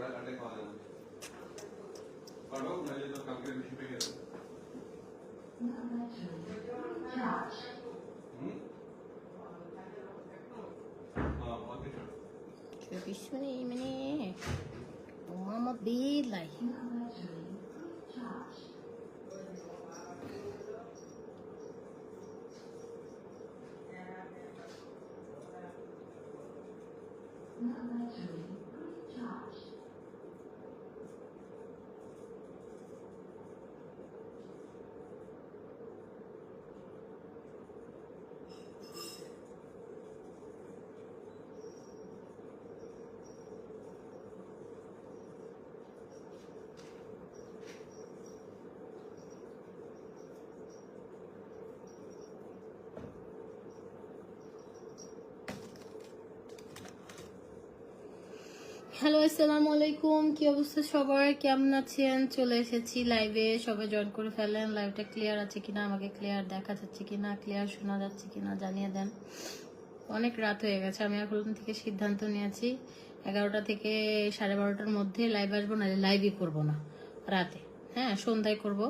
Ini Mama Bilay. Hello আসসালামু আলাইকুম, কি অবস্থা সবার, কেমন আছেন? চলে এসেছি লাইভে, সবাই জয়েন করে ফেলেন। লাইভটা ক্লিয়ার আছে কিনা, আমাকে ক্লিয়ার দেখা যাচ্ছে কিনা, ক্লিয়ার শোনা যাচ্ছে কিনা জানিয়ে দেন। অনেক রাত হয়ে গেছে, আমি এখন থেকে সিদ্ধান্ত নিয়েছি 11টা থেকে 12:30টার মধ্যে লাইভ আসবো, না লাইভই করবো না রাতে। হ্যাঁ, সন্ধ্যায় করব,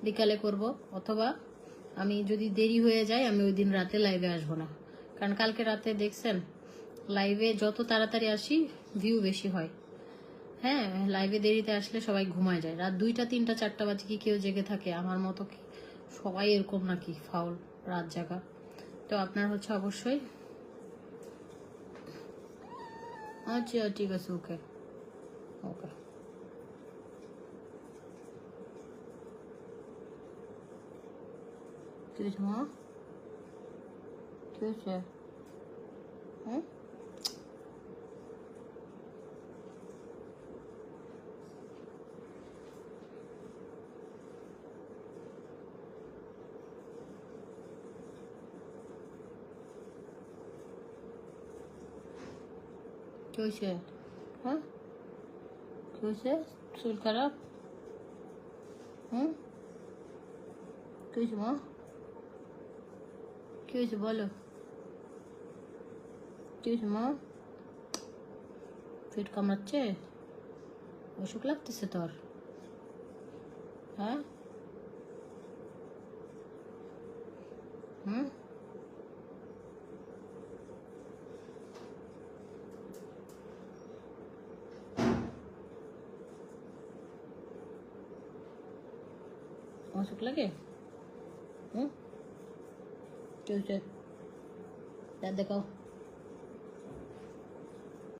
বিকালে করব, অথবা আমি যদি দেরি হয়ে যায় আমি ওই দিন রাতে লাইভে আসবো না। কারণ কালকে রাতে দেখছেন লাইভে যত তাড়াতাড়ি আসি ভিউ বেশি হয়। হ্যাঁ, লাইভে দেরিতে আসলে সবাই ঘুমায় যায়, রাত 2টা 3টা 4টা বাজে কি কেউ জেগে থাকে? আমার মতো কি সবাই এরকম নাকি ফাউল রাত জাগা? তো আপনার হচ্ছে অবশ্যই। আচ্ছা ঠিক আছে, ওকে ওকে। কি হয়েছে মা? কি হয়েছে? হ্যাঁ, কি হয়েছে? হ্যাঁ, কি হয়েছে? শরীর খারাপ? হুম, কি হয়েছে মা? কি হয়েছে বলো? কি হয়েছে মা? পেট কামড়াচ্ছে? অসুখ লাগতেছে তোর? হ্যাঁ, হুম, অসুখ লাগে? হুম, কি হয়েছে? দাঁত দেখাও।